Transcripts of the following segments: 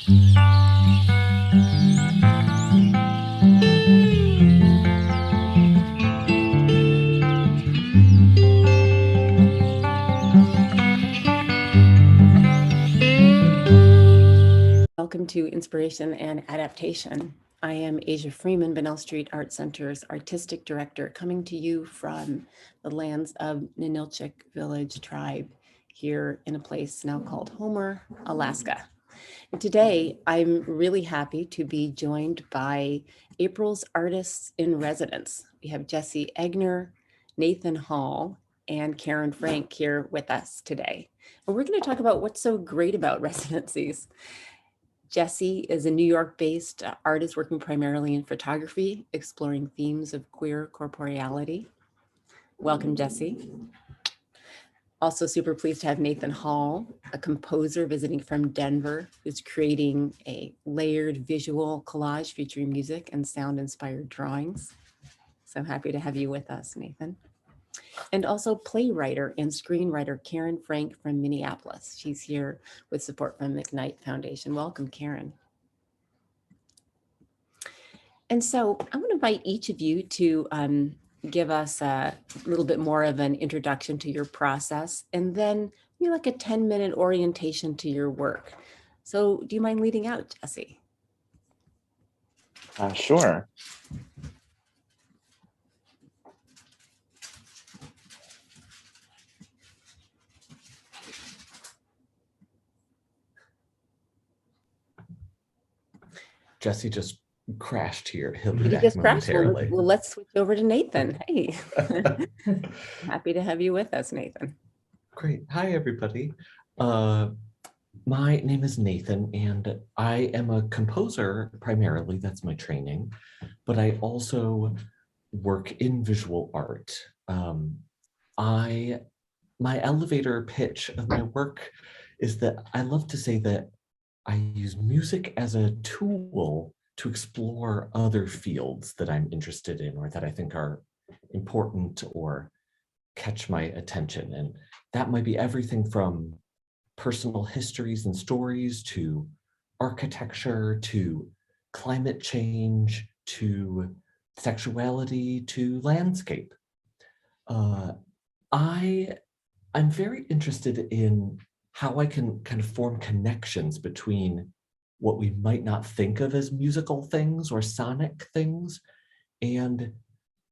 Welcome to Inspiration and Adaptation. I am Asia Freeman, Bunnell Street Art Center's Artistic Director, coming to you from the lands of Ninilchik Village Tribe here in a place now called Homer, Alaska. And today, I'm really happy to be joined by April's Artists in Residence. We have Jesse Egner, Nathan Hall, and Karen Frank here with us today. And we're going to talk about what's so great about residencies. Jesse is a New York-based artist working primarily in photography, exploring themes of queer corporeality. Welcome, Jesse. Also super pleased to have Nathan Hall, a composer visiting from Denver, who's creating a layered visual collage featuring music and sound-inspired drawings. So happy to have you with us, Nathan. And also playwright and screenwriter Karen Frank from Minneapolis. She's here with support from McKnight Foundation. Welcome, Karen. And so I want to invite each of you to give us a little bit more of an introduction to your process, and then maybe like a 10-minute orientation to your work. So do you mind leading out, Jesse? Sure. Jesse just crashed here. He'll be back momentarily. Well, let's switch over to Nathan. Hey, happy to have you with us, Nathan. Great. Hi, everybody. My name is Nathan, and I am a composer primarily. That's my training, but I also work in visual art. My elevator pitch of my work is that I love to say that I use music as a tool to explore other fields that I'm interested in or that I think are important or catch my attention. And that might be everything from personal histories and stories to architecture, to climate change, to sexuality, to landscape. I'm very interested in how I can kind of form connections between what we might not think of as musical things or sonic things, and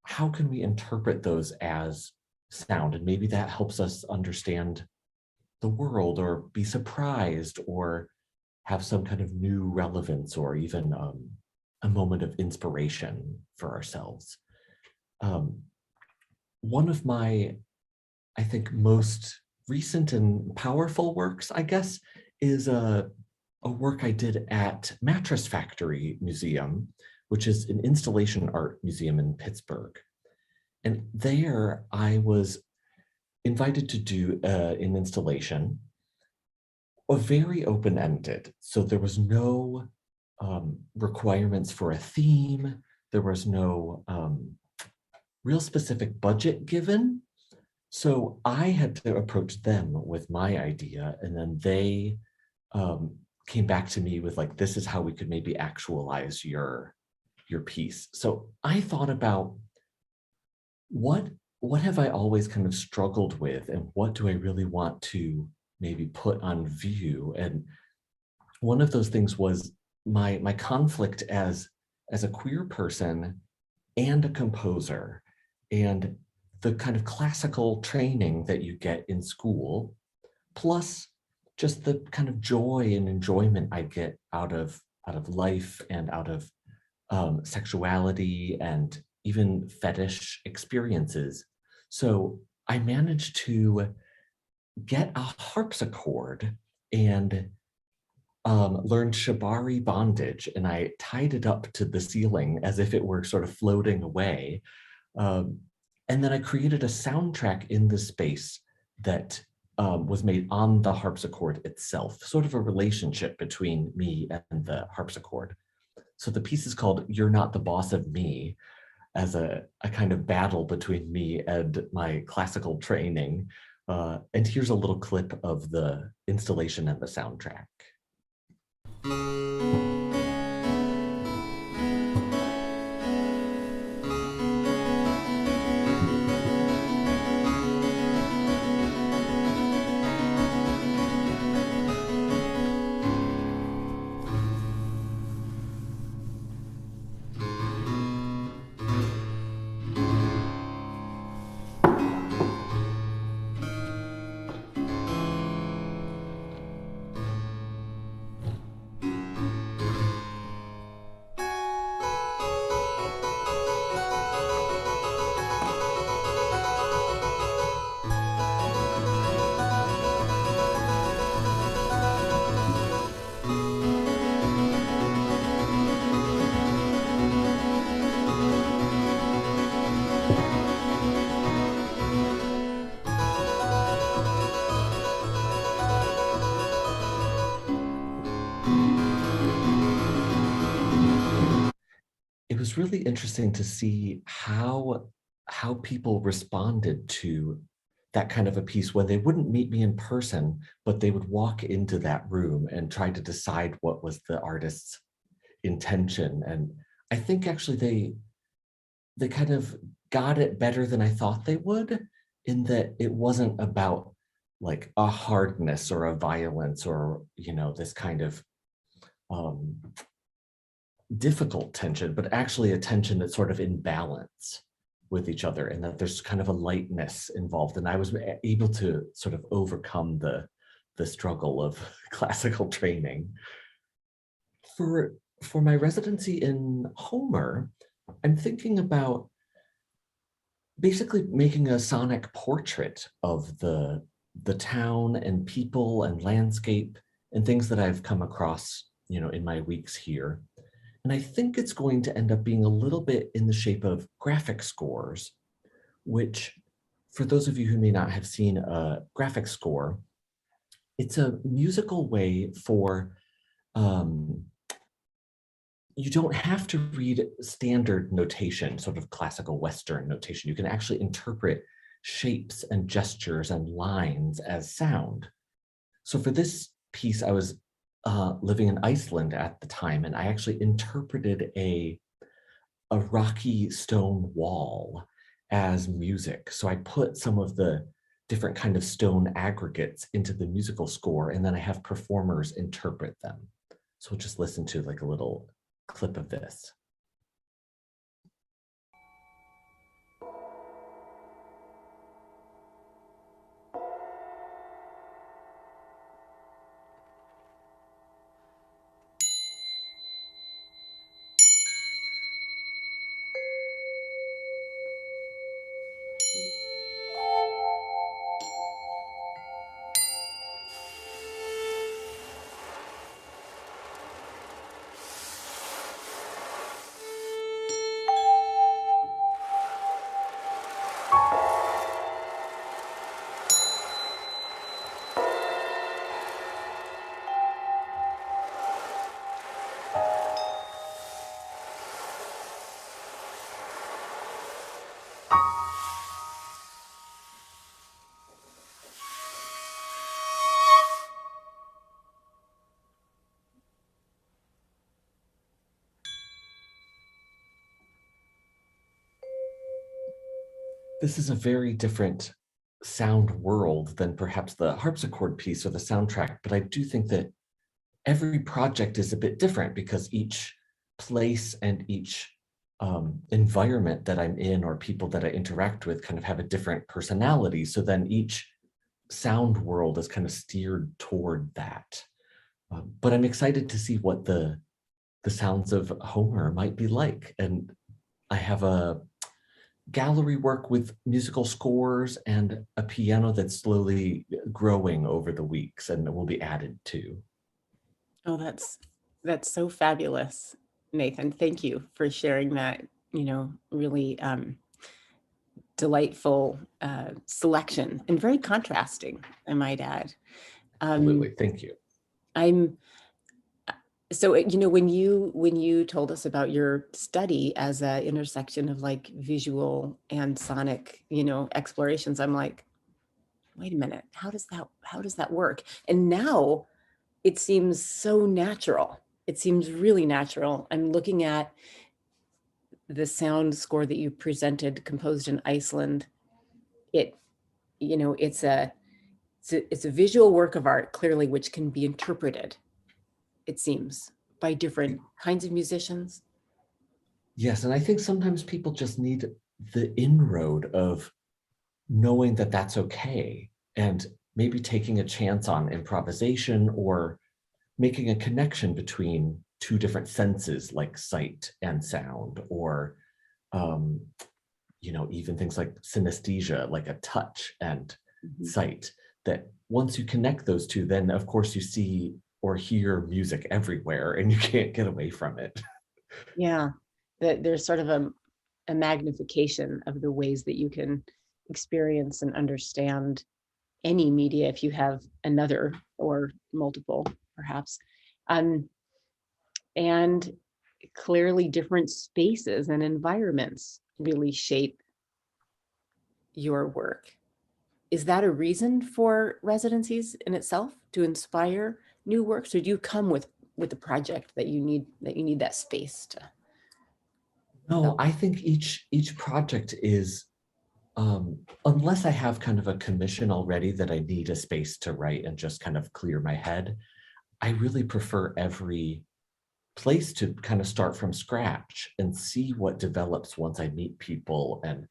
how can we interpret those as sound? And maybe that helps us understand the world or be surprised or have some kind of new relevance or even a moment of inspiration for ourselves. One of my, I think, most recent and powerful works, I guess, is a work I did at Mattress Factory Museum, which is an installation art museum in Pittsburgh. And there I was invited to do an installation, very open-ended. So there was no requirements for a theme. There was no real specific budget given. So I had to approach them with my idea, and then they came back to me with like, this is how we could maybe actualize your piece. So I thought about what have I always kind of struggled with, and what do I really want to maybe put on view? And one of those things was my conflict as a queer person and a composer, and the kind of classical training that you get in school, plus just the kind of joy and enjoyment I get out of life and out of sexuality and even fetish experiences. So I managed to get a harpsichord and learned shibari bondage, and I tied it up to the ceiling as if it were sort of floating away. And then I created a soundtrack in the space that was made on the harpsichord itself, sort of a relationship between me and the harpsichord. So the piece is called You're Not the Boss of Me, as a kind of battle between me and my classical training. And here's a little clip of the installation and the soundtrack. It was really interesting to see how people responded to that kind of a piece when they wouldn't meet me in person, but they would walk into that room and try to decide what was the artist's intention. And I think actually they kind of got it better than I thought they would, in that it wasn't about like a hardness or a violence or, you know, this kind of um, difficult tension, but actually a tension that's sort of in balance with each other, and that there's kind of a lightness involved. And I was able to sort of overcome the struggle of classical training. For for my residency in Homer, I'm thinking about basically making a sonic portrait of the town and people and landscape and things that I've come across, you know, in my weeks here. And I think it's going to end up being a little bit in the shape of graphic scores, which, for those of you who may not have seen a graphic score, it's a musical way for, um, you don't have to read standard notation, sort of classical Western notation. You can actually interpret shapes and gestures and lines as sound. So for this piece, I was living in Iceland at the time, and I actually interpreted a rocky stone wall as music. So I put some of the different kind of stone aggregates into the musical score, and then I have performers interpret them. So we'll just listen to like a little clip of this. This is a very different sound world than perhaps the harpsichord piece or the soundtrack, but I do think that every project is a bit different because each place and each environment that I'm in or people that I interact with kind of have a different personality. So then each sound world is kind of steered toward that. But I'm excited to see what the sounds of Homer might be like. And I have a gallery work with musical scores and a piano that's slowly growing over the weeks and will be added to. Oh, that's so fabulous, Nathan. Thank you for sharing that, really delightful selection and very contrasting, I might add. Absolutely. Thank you. I'm so when you told us about your study as a intersection of like visual and sonic, explorations, I'm like, wait a minute, how does that work? And now it seems so natural. It seems really natural. I'm looking at the sound score that you presented, composed in Iceland. It, you know, it's a visual work of art, clearly, which can be interpreted, it seems, by different kinds of musicians. Yes, and I think sometimes people just need the inroad of knowing that that's okay, and maybe taking a chance on improvisation or making a connection between two different senses like sight and sound, or um, even things like synesthesia, like a touch and Mhm. sight, that once you connect those two, then of course you see or hear music everywhere and you can't get away from it. Yeah, that there's sort of a magnification of the ways that you can experience and understand any media if you have another or multiple, perhaps. Um, and clearly different spaces and environments really shape your work. Is that a reason for residencies in itself, to inspire new works, or do you come with the project that you need that space to No, develop? I think each project is, unless I have kind of a commission already that I need a space to write and just kind of clear my head, I really prefer every place to kind of start from scratch and see what develops once I meet people and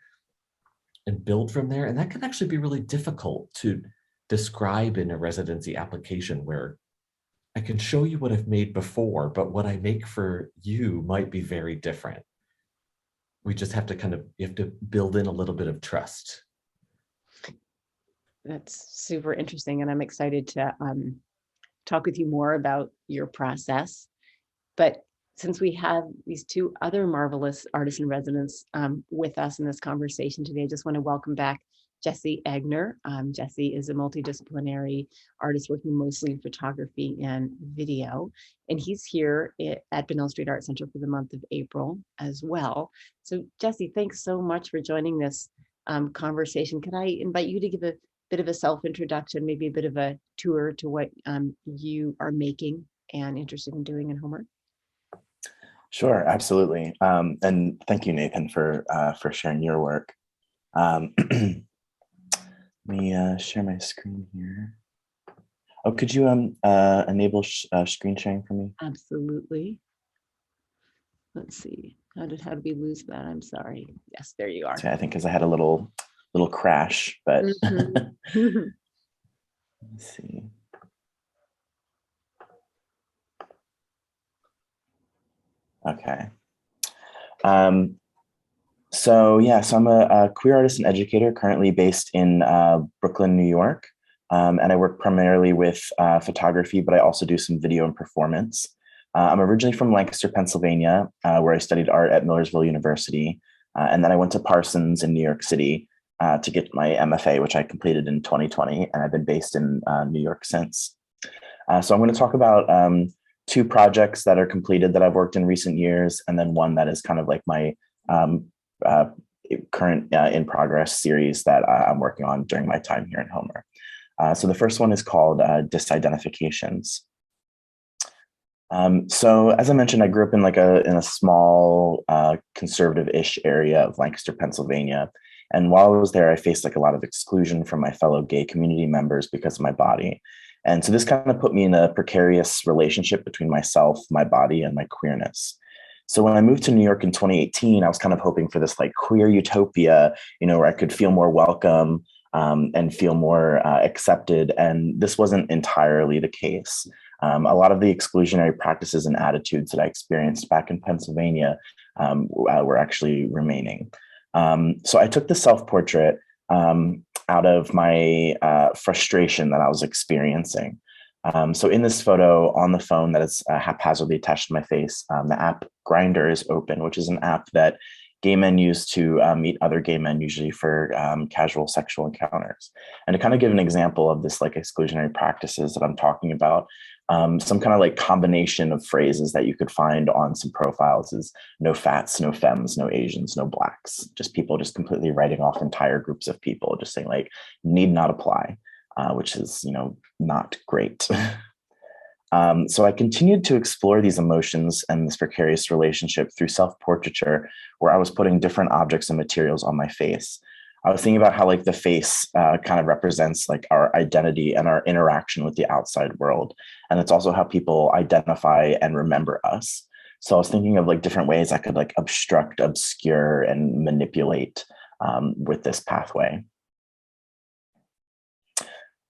build from there. And that can actually be really difficult to describe in a residency application, where I can show you what I've made before, but what I make for you might be very different. We just have to you have to build in a little bit of trust. That's super interesting, and I'm excited to talk with you more about your process. But since we have these two other marvelous artists in residence with us in this conversation today, I just want to welcome back Jesse Egner. Jesse is a multidisciplinary artist working mostly in photography and video, and he's here at Bunnell Street Art Center for the month of April as well. So Jesse, thanks so much for joining this conversation. Can I invite you to give a bit of a self-introduction, maybe a bit of a tour to what you are making and interested in doing in homework? Sure, absolutely. And thank you, Nathan, for sharing your work. Let me share my screen here. Oh, could you enable screen sharing for me? Absolutely. Let's see. How did we lose that? I'm sorry. Yes, there you are. So I think because I had a little crash, but Mhm. let's see. Okay. So I'm a queer artist and educator currently based in Brooklyn, New York. And I work primarily with photography, but I also do some video and performance. I'm originally from Lancaster, Pennsylvania, where I studied art at Millersville University. And then I went to Parsons in New York City to get my MFA, which I completed in 2020. And I've been based in New York since. So I'm going to talk about two projects that are completed that I've worked in recent years, and then one that is kind of like my um, uh, current in progress series that I'm working on during my time here in Homer. So the first one is called Disidentifications. So as I mentioned, I grew up in in a small conservative-ish area of Lancaster, Pennsylvania. And while I was there, I faced like a lot of exclusion from my fellow gay community members because of my body. And so this kind of put me in a precarious relationship between myself, my body, and my queerness. So when I moved to New York in 2018, I was kind of hoping for this like queer utopia, where I could feel more welcome and feel more accepted. And this wasn't entirely the case. A lot of the exclusionary practices and attitudes that I experienced back in Pennsylvania were actually remaining. So I took the self-portrait out of my frustration that I was experiencing. So in this photo on the phone that is haphazardly attached to my face, the app Grindr is open, which is an app that gay men use to meet other gay men, usually for casual sexual encounters. And to kind of give an example of this like exclusionary practices that I'm talking about, some kind of like combination of phrases that you could find on some profiles is no fats, no femmes, no Asians, no blacks. Just people just completely writing off entire groups of people, just saying like need not apply, which is, not great. So I continued to explore these emotions and this precarious relationship through self-portraiture, where I was putting different objects and materials on my face. I was thinking about how like the face kind of represents like our identity and our interaction with the outside world. And it's also how people identify and remember us. So I was thinking of like different ways I could like obstruct, obscure, and manipulate with this pathway.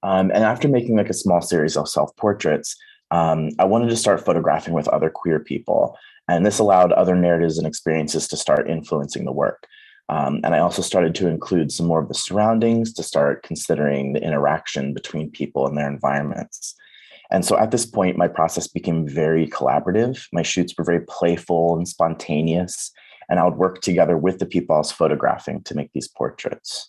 And after making like a small series of self-portraits, I wanted to start photographing with other queer people. And this allowed other narratives and experiences to start influencing the work. And I also started to include some more of the surroundings to start considering the interaction between people and their environments. And so at this point, my process became very collaborative. My shoots were very playful and spontaneous, and I would work together with the people I was photographing to make these portraits.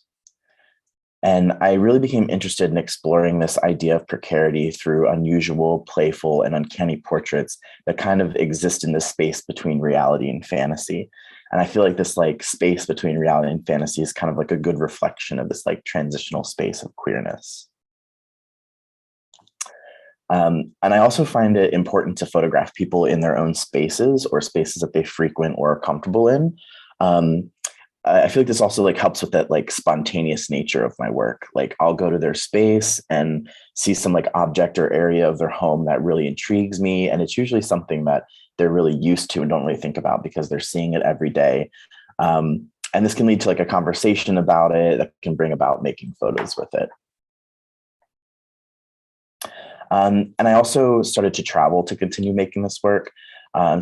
And I really became interested in exploring this idea of precarity through unusual, playful, and uncanny portraits that kind of exist in this space between reality and fantasy. And I feel like this like space between reality and fantasy is kind of like a good reflection of this like transitional space of queerness. And I also find it important to photograph people in their own spaces or spaces that they frequent or are comfortable in. Um, I feel like this also like helps with that like spontaneous nature of my work. Like I'll go to their space and see some like object or area of their home that really intrigues me. And it's usually something that they're really used to and don't really think about because they're seeing it every day. And this can lead to like a conversation about it that can bring about making photos with it. And I also started to travel to continue making this work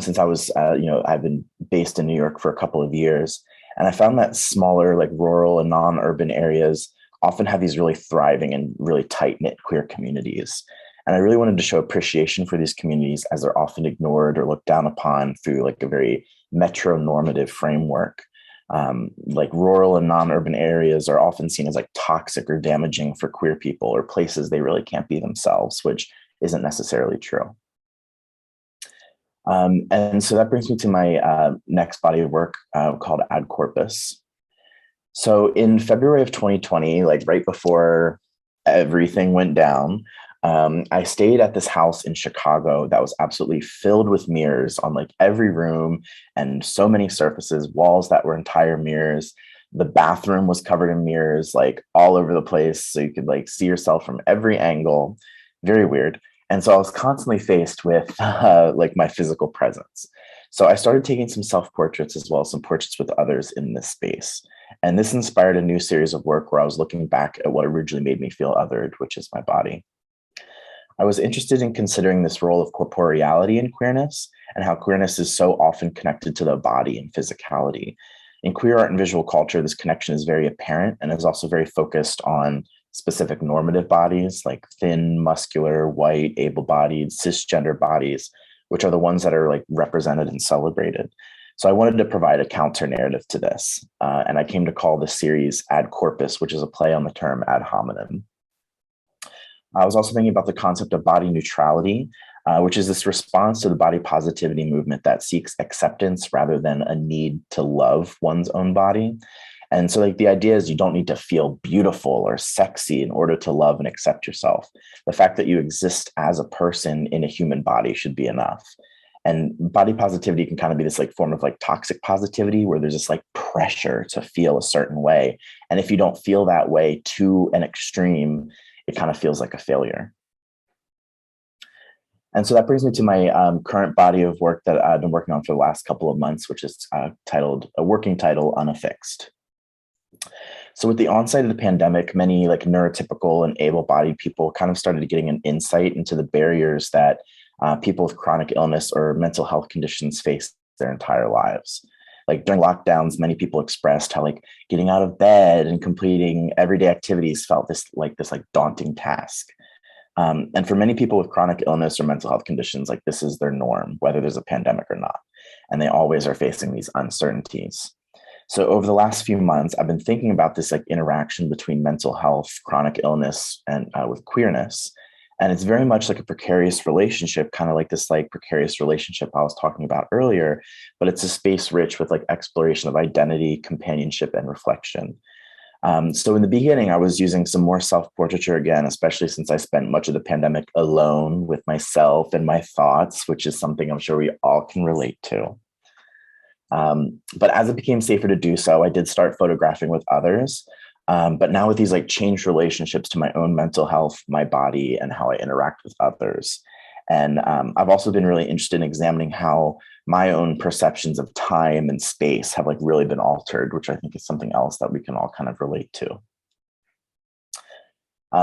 since I was, I've been based in New York for a couple of years. And I found that smaller, like rural and non-urban areas often have these really thriving and really tight-knit queer communities. And I really wanted to show appreciation for these communities as they're often ignored or looked down upon through like a very metronormative framework. Like rural and non-urban areas are often seen as like toxic or damaging for queer people or places they really can't be themselves, which isn't necessarily true. And so that brings me to my next body of work called Ad Corpus. So in February of 2020, like right before everything went down, I stayed at this house in Chicago that was absolutely filled with mirrors on like every room and so many surfaces, walls that were entire mirrors. The bathroom was covered in mirrors, like all over the place. So you could like see yourself from every angle. Very weird. And so I was constantly faced with like my physical presence. So I started taking some self-portraits as well as some portraits with others in this space. And this inspired a new series of work where I was looking back at what originally made me feel othered, which is my body. I was interested in considering this role of corporeality in queerness and how queerness is so often connected to the body and physicality. In queer art and visual culture, this connection is very apparent and is also very focused on specific normative bodies like thin, muscular, white, able-bodied, cisgender bodies, which are the ones that are like represented and celebrated. So I wanted to provide a counter narrative to this. And I came to call this series Ad Corpus, which is a play on the term ad hominem. I was also thinking about the concept of body neutrality, which is this response to the body positivity movement that seeks acceptance rather than a need to love one's own body. And so like the idea is you don't need to feel beautiful or sexy in order to love and accept yourself. The fact that you exist as a person in a human body should be enough. And body positivity can kind of be this like form of like toxic positivity where there's this like pressure to feel a certain way. And if you don't feel that way to an extreme, it kind of feels like a failure. And so that brings me to my current body of work that I've been working on for the last couple of months, which is titled, a working title, Unaffixed. So with the onset of the pandemic, many like neurotypical and able-bodied people kind of started getting an insight into the barriers that people with chronic illness or mental health conditions face their entire lives. Like during lockdowns, many people expressed how like getting out of bed and completing everyday activities felt this daunting task. And for many people with chronic illness or mental health conditions, like this is their norm, whether there's a pandemic or not. And they always are facing these uncertainties. So over the last few months, I've been thinking about this like interaction between mental health, chronic illness, and with queerness. And it's very much like a precarious relationship, kind of like this like precarious relationship I was talking about earlier, but it's a space rich with like exploration of identity, companionship, and reflection. So in the beginning, I was using some more self-portraiture again, especially since I spent much of the pandemic alone with myself and my thoughts, which is something I'm sure we all can relate to. But as it became safer to do so, I did start photographing with others. But now with these like changed relationships to my own mental health, my body, and how I interact with others. And I've also been really interested in examining how my own perceptions of time and space have like really been altered, which I think is something else that we can all kind of relate to.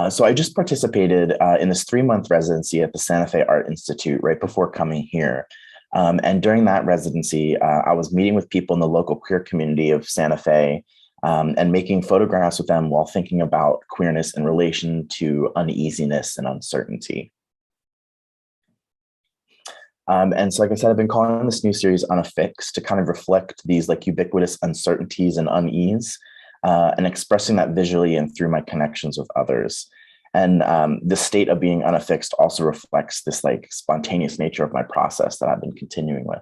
So I just participated in this 3-month residency at the Santa Fe Art Institute right before coming here. And during that residency, I was meeting with people in the local queer community of Santa Fe and making photographs with them while thinking about queerness in relation to uneasiness and uncertainty. And so, like I said, I've been calling this new series Unaffixed to kind of reflect these like ubiquitous uncertainties and unease and expressing that visually and through my connections with others. And the state of being unaffixed also reflects this like spontaneous nature of my process that I've been continuing with.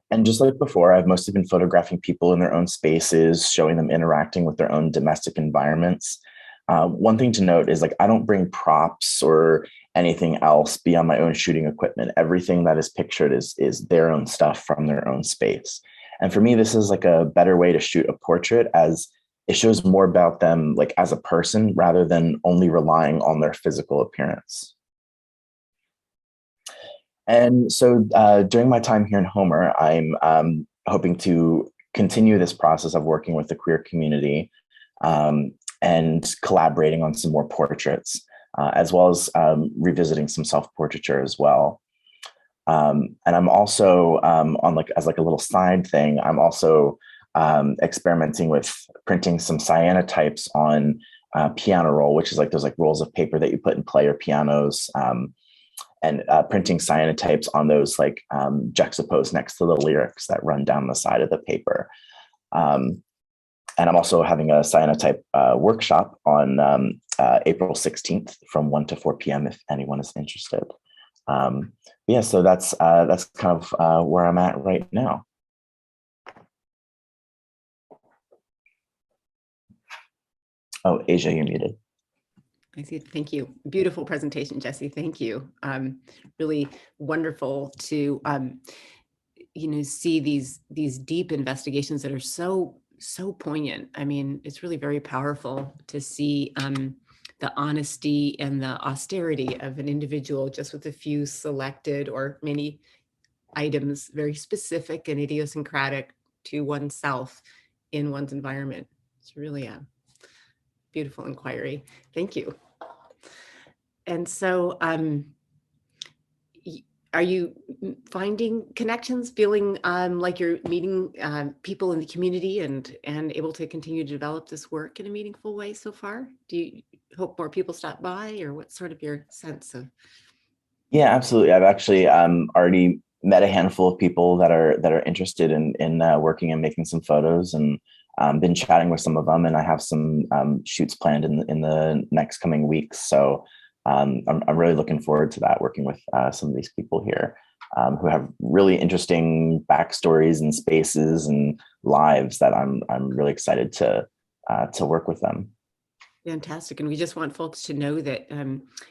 And just like before, I've mostly been photographing people in their own spaces, showing them interacting with their own domestic environments. One thing to note is like, I don't bring props or anything else beyond my own shooting equipment. Everything that is pictured is their own stuff from their own space. And for me, this is like a better way to shoot a portrait, as it shows more about them like as a person rather than only relying on their physical appearance. And so during my time here in Homer, I'm hoping to continue this process of working with the queer community and collaborating on some more portraits, as well as revisiting some self-portraiture as well. And I'm also on like as like a little side thing, I'm also experimenting with printing some cyanotypes on piano roll, which is like those like rolls of paper that you put in player pianos, and printing cyanotypes on those like juxtaposed next to the lyrics that run down the side of the paper. And I'm also having a cyanotype workshop on April 16th from 1 to 4 p.m. if anyone is interested. Yeah, so that's kind of where I'm at right now. Oh, Asia, you're muted. I see. Thank you. Beautiful presentation, Jesse. Thank you. Really wonderful to see these deep investigations that are so poignant. I mean, it's really very powerful to see the honesty and the austerity of an individual just with a few selected or many items, very specific and idiosyncratic to oneself in one's environment. It's really a beautiful inquiry. Thank you. And so, are you finding connections, feeling like you're meeting people in the community and able to continue to develop this work in a meaningful way so far? Do you hope more people stop by, or what's sort of your sense of? Yeah, absolutely. I've actually already met a handful of people that are interested in working and making some photos, and been chatting with some of them, and I have some shoots planned in the next coming weeks. So I'm really looking forward to that, working with some of these people here who have really interesting backstories and spaces and lives that I'm really excited to work with them. Fantastic. And we just want folks to know that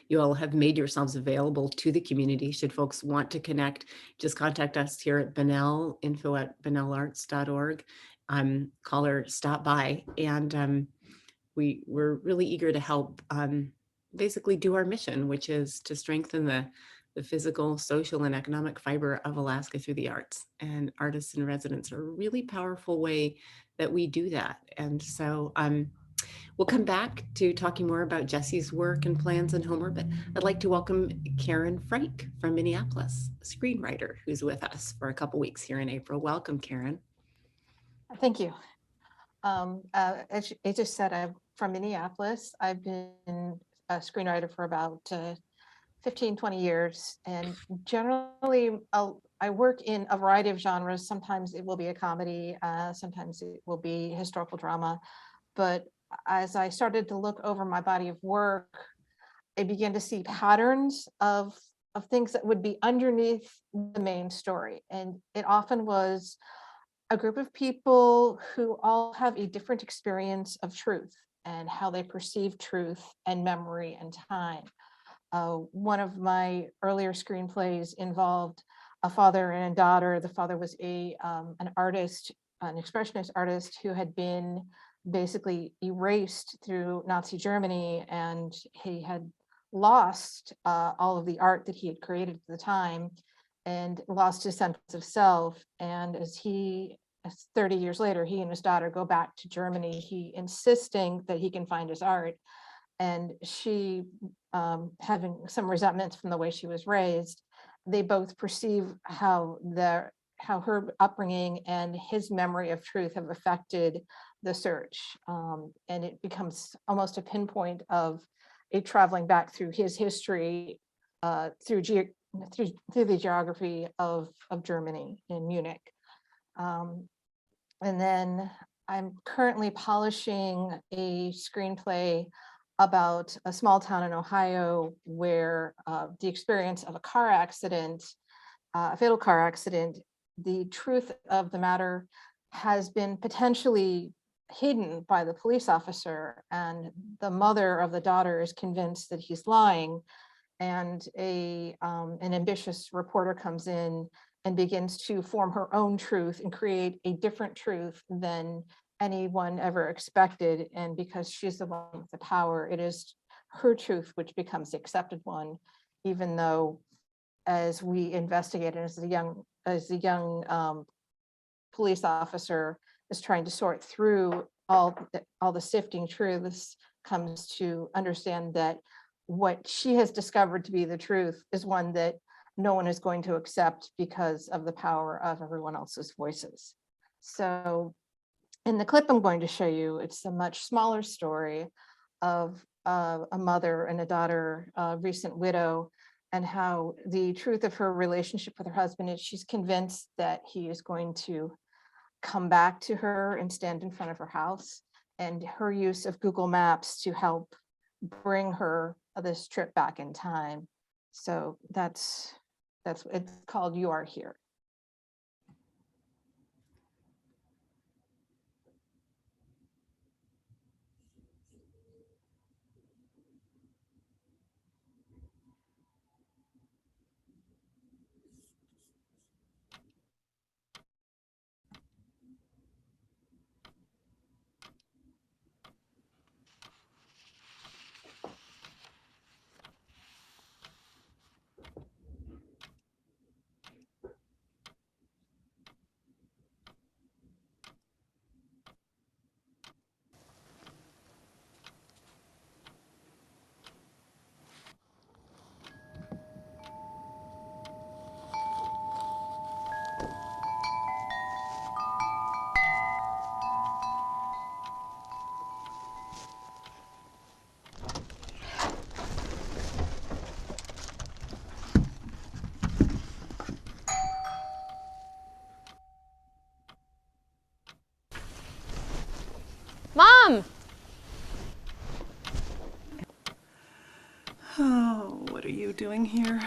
you all have made yourselves available to the community. Should folks want to connect, just contact us here at Bunnell, info@bunnellarts.org. Call or stop by. And we're really eager to help basically do our mission, which is to strengthen the physical, social, and economic fiber of Alaska through the arts. And artists and residents are a really powerful way that we do that. And so we'll come back to talking more about Jesse's work and plans in Homer, but I'd like to welcome Karen Frank from Minneapolis, a screenwriter who's with us for a couple weeks here in April. Welcome, Karen. Thank you. As you just said, I'm from Minneapolis. I've been a screenwriter for about 15, 20 years. And generally, I work in a variety of genres. Sometimes it will be a comedy, sometimes it will be historical drama. But as I started to look over my body of work, I began to see patterns of things that would be underneath the main story. And it often was a group of people who all have a different experience of truth and how they perceive truth and memory and time. One of my earlier screenplays involved a father and a daughter. The father was an artist, an expressionist artist who had been basically erased through Nazi Germany, and he had lost all of the art that he had created at the time and lost his sense of self. And as 30 years later, he and his daughter go back to Germany, he insisting that he can find his art. And she, having some resentments from the way she was raised, they both perceive how her upbringing and his memory of truth have affected the search. And it becomes almost a pinpoint of a traveling back through his history, through the geography of Germany in Munich. And then I'm currently polishing a screenplay about a small town in Ohio where the experience of a car accident, a fatal car accident, the truth of the matter has been potentially hidden by the police officer, and the mother of the daughter is convinced that he's lying. And an ambitious reporter comes in and begins to form her own truth and create a different truth than anyone ever expected. And because she's the one with the power, it is her truth which becomes the accepted one, even though as we investigate, and as the young police officer is trying to sort through all the sifting truths, comes to understand that what she has discovered to be the truth is one that no one is going to accept because of the power of everyone else's voices. So in the clip I'm going to show you, it's a much smaller story of a mother and a daughter, a recent widow, and how the truth of her relationship with her husband is she's convinced that he is going to come back to her and stand in front of her house, and her use of Google Maps to help bring her this trip back in time. So that's it's called You Are Here. Mom! Oh, what are you doing here?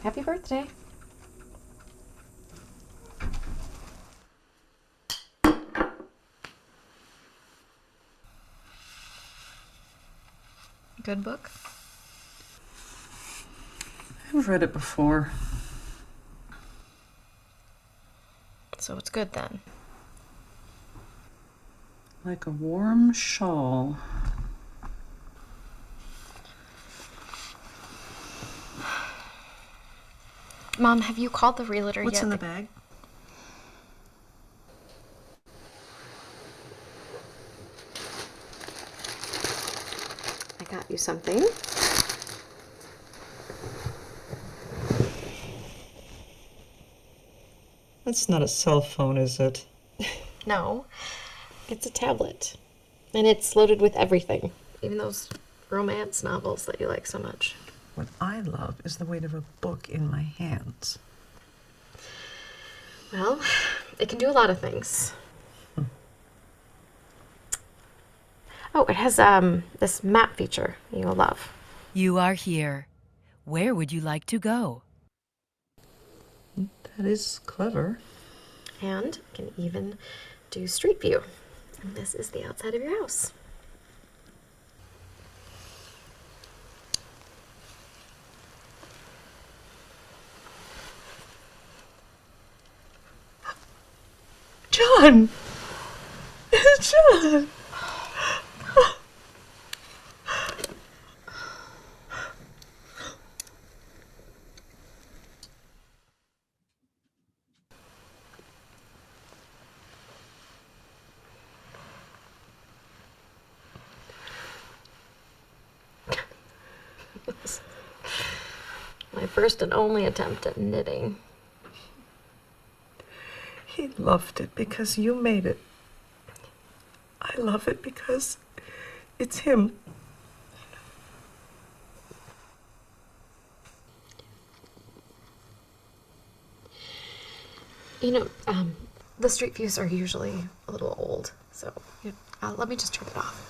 Happy birthday. Good book? I've read it before. So it's good then. Like a warm shawl. Mom, have you called the realtor What's yet? in the bag? I got you something. That's not a cell phone, is it? No, it's a tablet. And it's loaded with everything. Even those romance novels that you like so much. What I love is the weight of a book in my hands. Well, it can do a lot of things. Oh, it has this map feature you'll love. You are here. Where would you like to go? That is clever. And you can even do street view. And this is the outside of your house. John! John! My first and only attempt at knitting. He loved it because you made it. I love it because it's him. You know, the street views are usually a little old, so let me just turn it off.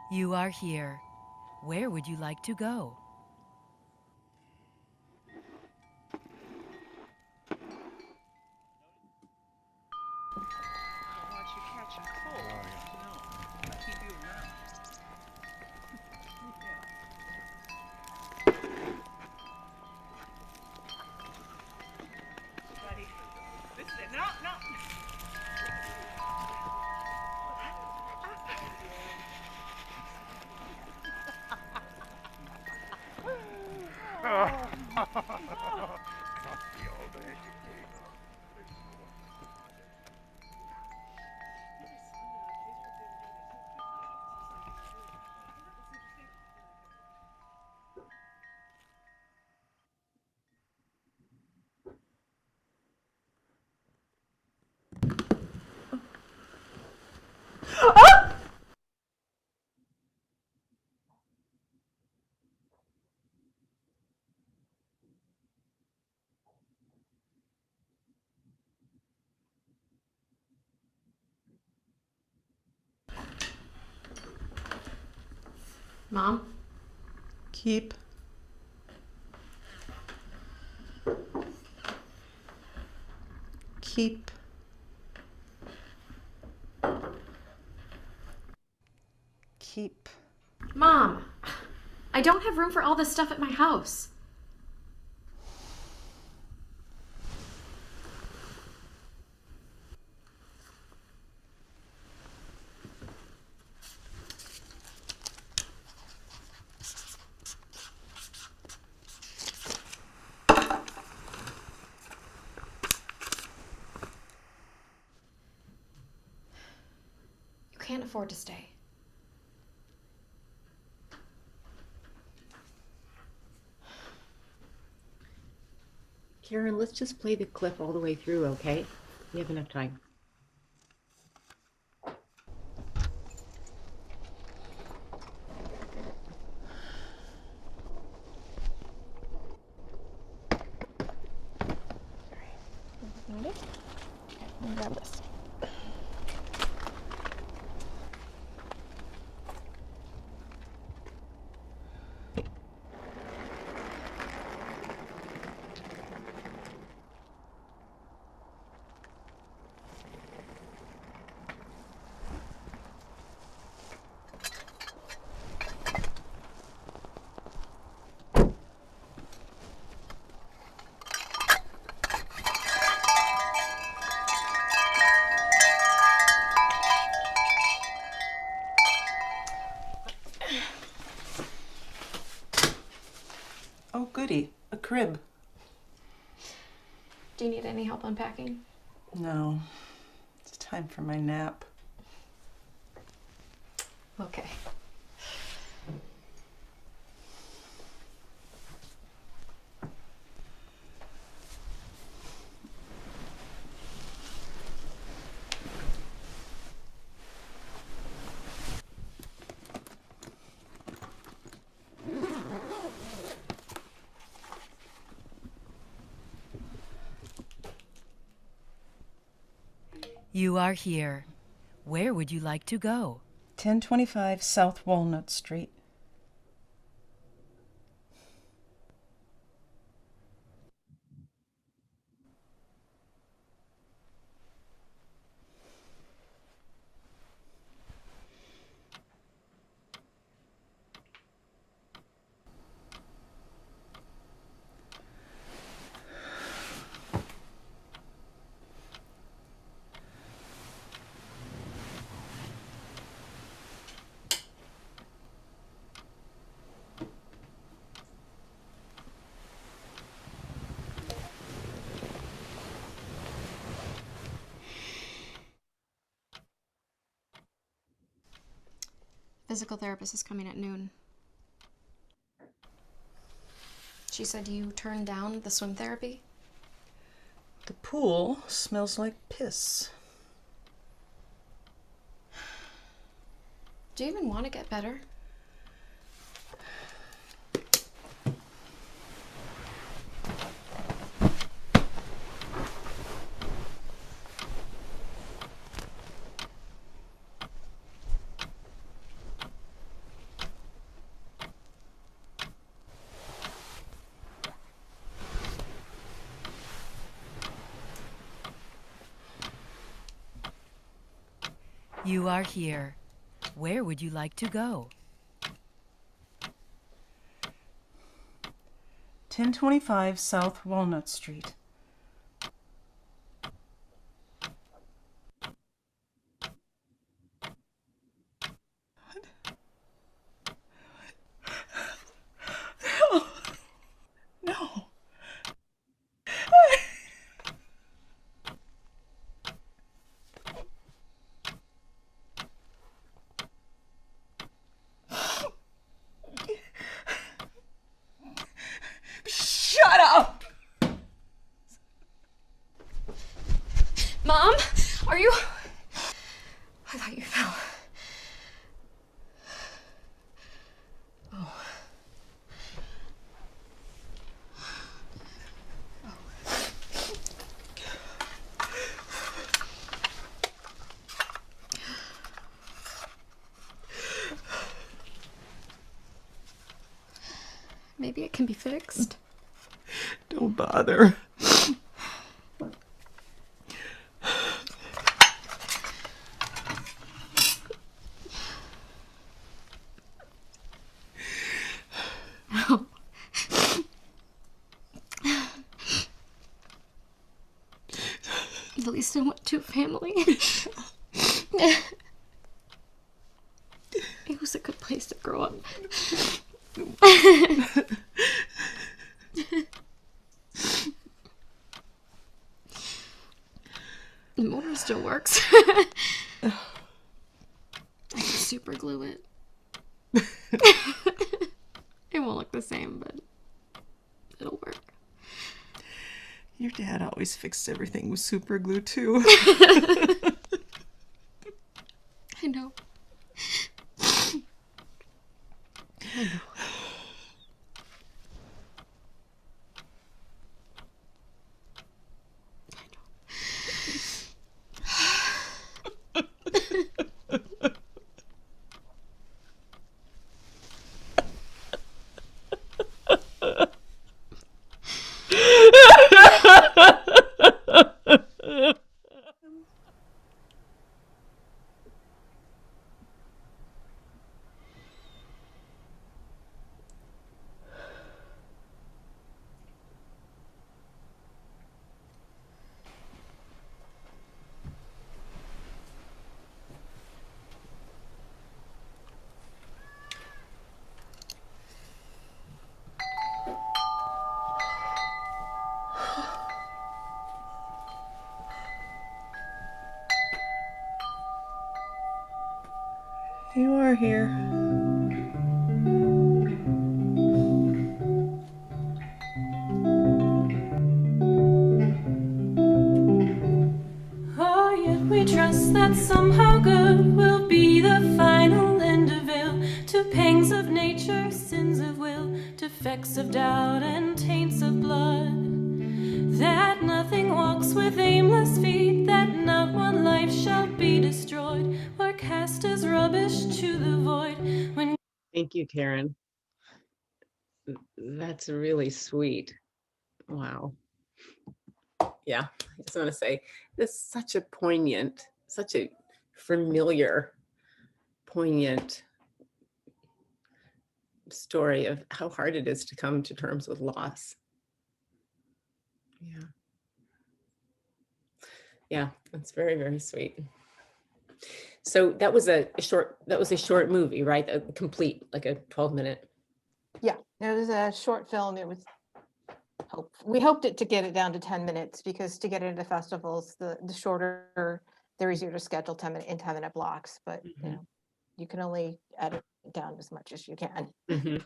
You are here. Where would you like to go? Mom? Keep. Keep. Keep. Mom! I don't have room for all this stuff at my house. You can't afford to stay. Karen, let's just play the clip all the way through, okay? We have enough time. Grab this. A crib. Do you need any help unpacking? No. It's time for my nap. Okay. You are here. Where would you like to go? 1025 South Walnut Street. Physical therapist is coming at noon. She said you turned down the swim therapy? The pool smells like piss. Do you even want to get better? You are here. Where would you like to go? 1025 South Walnut Street. No. Shut up! Mom? Are you... I thought you fell. Maybe it can be fixed. Don't bother. At least I went to a family. It was a good place to grow up. The motor still works. I can super glue it. It won't look the same, but it'll work. Your dad always fixed everything with super glue too. I know. I know. You are here. Oh, yet we trust that somehow good will be the final end of ill, to pangs of nature, sins of will, defects of doubt and taints of blood. That nothing walks with aimless feet, that not one life shall be destroyed, or cast as rubbish to the void. When Thank you, Karen. That's really sweet. Wow. Yeah, I just want to say this is such a poignant, such a familiar, poignant story of how hard it is to come to terms with loss. Yeah. Yeah, that's very, very sweet. So that was a short movie, right? A complete, like a 12-minute. Yeah, it was a short film. It was we hoped it to get it down to 10 minutes, because to get into festivals, the shorter, they're easier to schedule 10-minute in 10-minute blocks, but you know, you can only edit it down as much as you can. Mhm.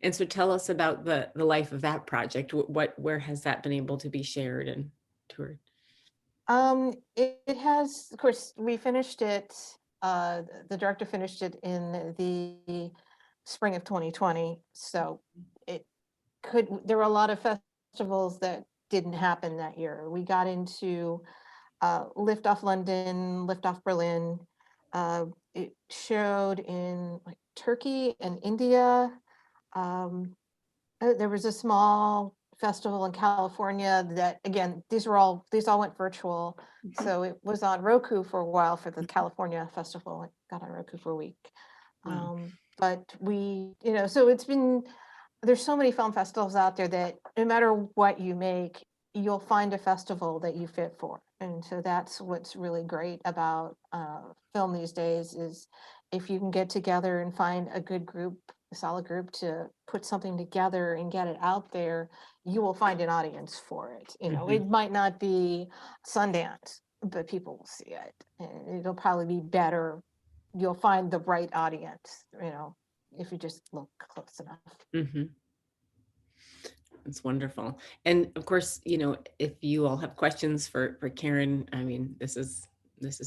And so tell us about the life of that project. Where has that been able to be shared and toured? It has, of course, we finished it, the director finished it in the spring of 2020. So there were a lot of festivals that didn't happen that year. We got into Lift Off London, Lift Off Berlin. It showed in like Turkey and India. There was a small festival in California that, again, these all went virtual. So it was on Roku for a while for the California festival. It got on Roku for a week. Wow. But so there's so many film festivals out there that no matter what you make, you'll find a festival that you fit for. And so that's what's really great about film these days, is if you can get together and find a good group, a solid group to put something together and get it out there, you will find an audience for it. It might not be Sundance, but people will see it. And it'll probably be better. You'll find the right audience, if you just look close enough. Mm-hmm. It's wonderful. And of course, if you all have questions for Karen, I mean, this is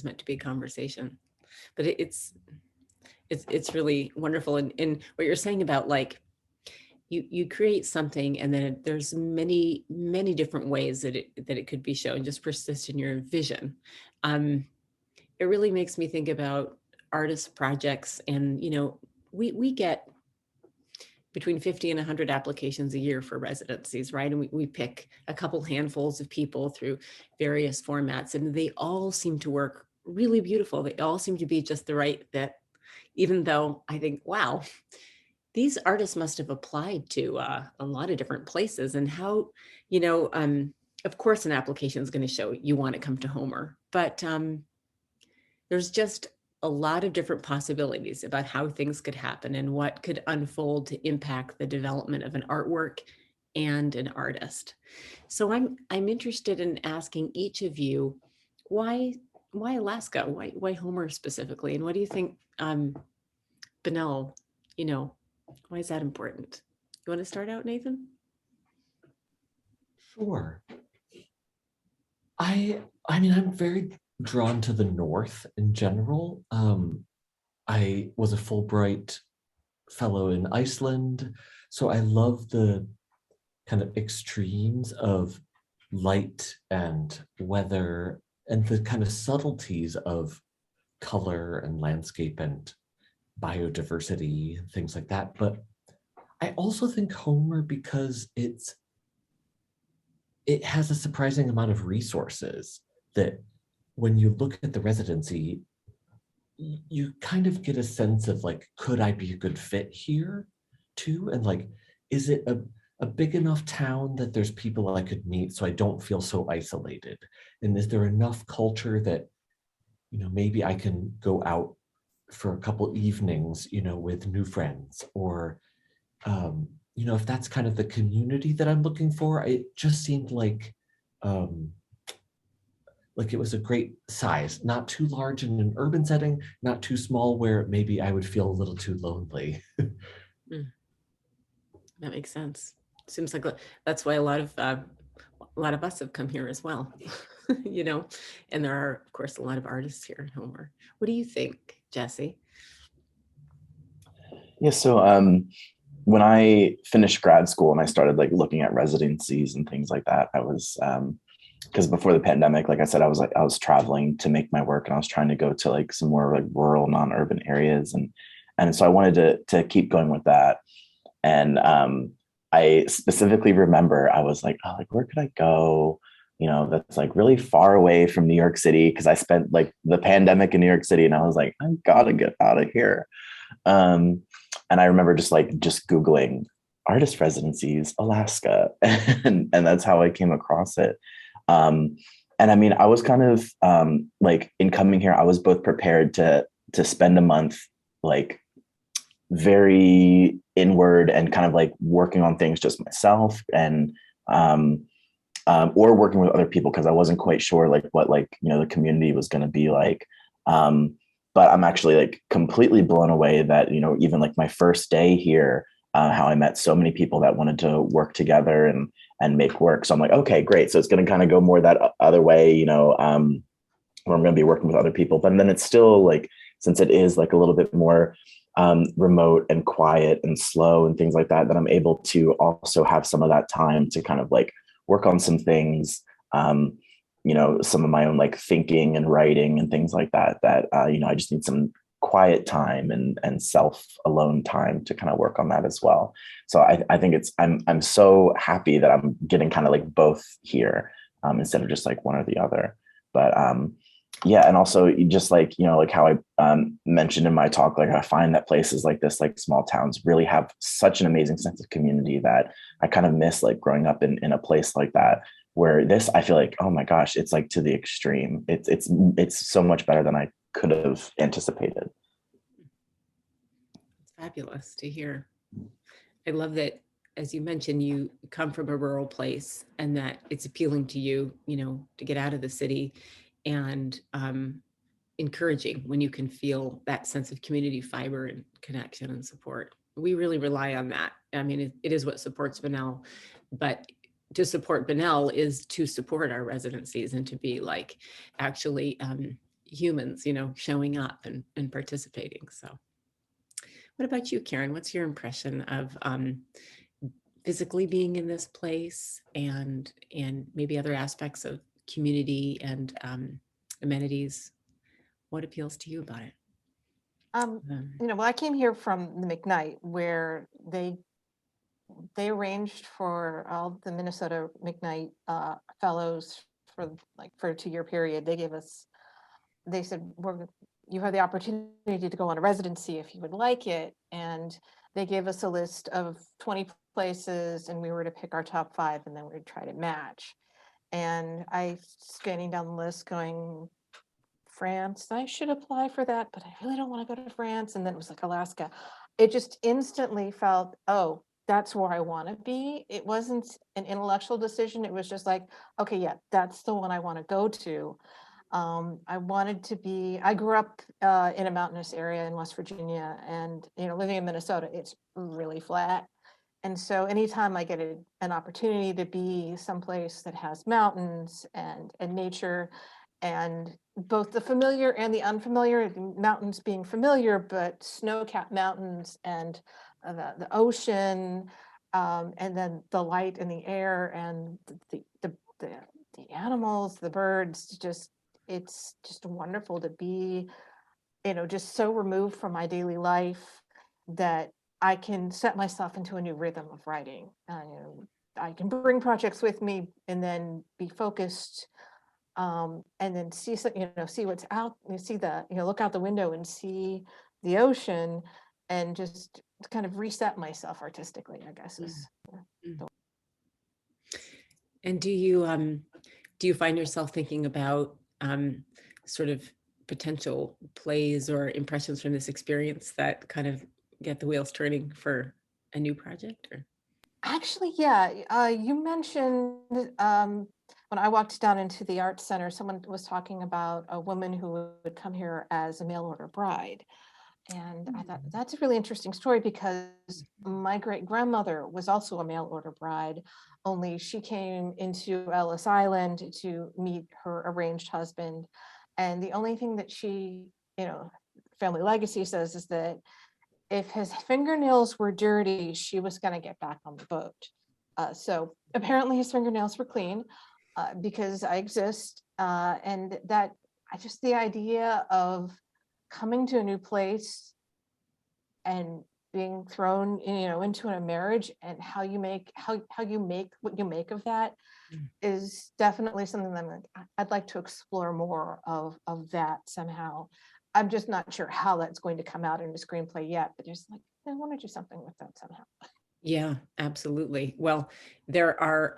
meant to be a conversation, but it's really wonderful. And what you're saying about, like, you create something, and then there's many, many different ways that it could be shown. Just persist in your vision. It really makes me think about artist projects, and we get between 50 and 100 applications a year for residencies, right? And we pick a couple handfuls of people through various formats, and they all seem to work really beautiful. They all seem to be just the right fit, even though I think, wow, these artists must have applied to a lot of different places. And how, of course, an application is going to show you want to come to Homer, but there's just a lot of different possibilities about how things could happen and what could unfold to impact the development of an artwork and an artist. So I'm interested in asking each of you, why Alaska? Why Homer specifically? And what do you think, Benel, why is that important? You want to start out, Nathan? Sure. I mean, I'm very drawn to the North in general. I was a Fulbright fellow in Iceland, so I love the kind of extremes of light and weather and the kind of subtleties of color and landscape and biodiversity and things like that. But I also think Homer because it has a surprising amount of resources that when you look at the residency, you kind of get a sense of, like, could I be a good fit here too? And like, is it a big enough town that there's people I could meet so I don't feel so isolated? And is there enough culture that, maybe I can go out for a couple evenings, with new friends? Or, if that's kind of the community that I'm looking for, it just seemed like like it was a great size, not too large in an urban setting, not too small where maybe I would feel a little too lonely. That makes sense. Seems like that's why a lot of us have come here as well, you know, and there are, of course, a lot of artists here in Homer. What do you think, Jesse? Yeah, so when I finished grad school and I started like looking at residencies and things like that, I was because before the pandemic, like I said, I was traveling to make my work, and I was trying to go to like some more like rural, non-urban areas, and so I wanted to keep going with that. And I specifically remember I was like, oh, like where could I go? You know, that's like really far away from New York City, because I spent like the pandemic in New York City, and I was like, I gotta get out of here. And I remember just Googling artist residencies, Alaska, and that's how I came across it. And I mean, I was kind of like in coming here, I was both prepared to spend a month like very inward and kind of like working on things just myself, and or working with other people, because I wasn't quite sure like what like the community was going to be like. But I'm actually like completely blown away that even like my first day here, how I met so many people that wanted to work together and make work. So I'm like, okay, great. So it's going to kind of go more that other way, where I'm going to be working with other people. But then it's still like, since it is like a little bit more remote and quiet and slow and things like that, that I'm able to also have some of that time to kind of like work on some things, some of my own like thinking and writing and things like that, I just need some quiet time and self alone time to kind of work on that as well. So I think I'm so happy that I'm getting kind of like both here, instead of just like one or the other. But yeah, and also just like like how I mentioned in my talk, like I find that places like this, like small towns, really have such an amazing sense of community that I kind of miss like growing up in a place like that, where this, I feel like, oh my gosh, it's like to the extreme. It's so much better than I could have anticipated. It's fabulous to hear. I love that, as you mentioned, you come from a rural place and that it's appealing to you, to get out of the city, and encouraging when you can feel that sense of community fiber and connection and support. We really rely on that. I mean, it is what supports Bunnell, but to support Bunnell is to support our residencies and to be like actually humans, showing up and participating. So what about you, Karen? What's your impression of physically being in this place and maybe other aspects of community and amenities? What appeals to you about it? Well, I came here from the McKnight, where they arranged for all the Minnesota McKnight fellows for a 2-year period. They said, you have the opportunity to go on a residency if you would like it. And they gave us a list of 20 places, and we were to pick our top 5, and then we would try to match. And I scanning down the list going, France, I should apply for that, but I really don't want to go to France. And then it was like Alaska. It just instantly felt, oh, that's where I want to be. It wasn't an intellectual decision. It was just like, okay, yeah, that's the one I want to go to. I grew up in a mountainous area in West Virginia, and, living in Minnesota, it's really flat. And so anytime I get an opportunity to be someplace that has mountains and nature, and both the familiar and the unfamiliar, mountains being familiar, but snow-capped mountains and the ocean, and then the light in the air and the animals, the birds, it's just wonderful to be, just so removed from my daily life that I can set myself into a new rhythm of writing. I can bring projects with me and then be focused, and then see what's out, look out the window and see the ocean, and just kind of reset myself artistically, I guess is. And do you find yourself thinking about sort of potential plays or impressions from this experience that kind of get the wheels turning for a new project? Or Actually, yeah. You mentioned when I walked down into the Arts Center, someone was talking about a woman who would come here as a mail order bride. And I thought that's a really interesting story because my great grandmother was also a mail order bride, only she came into Ellis Island to meet her arranged husband. And the only thing that she, family legacy says is that if his fingernails were dirty, she was going to get back on the boat. So apparently his fingernails were clean because I exist. And that the idea of coming to a new place and being thrown, into a marriage, and how you make what you make of that is definitely something that I'd like to explore more of that somehow. I'm just not sure how that's going to come out in a screenplay yet, but just like, I want to do something with that somehow. Yeah, absolutely. Well, there are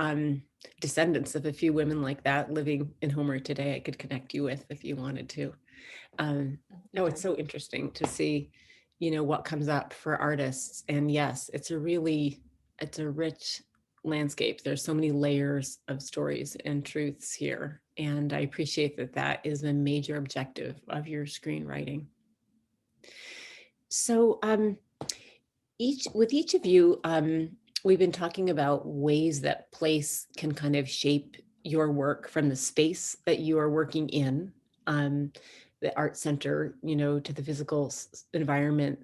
descendants of a few women like that living in Homer today I could connect you with if you wanted to. No, it's so interesting to see, what comes up for artists. And yes, it's a rich landscape. There's so many layers of stories and truths here. And I appreciate that is a major objective of your screenwriting. So with each of you, we've been talking about ways that place can kind of shape your work from the space that you are working in, the art center, to the physical environment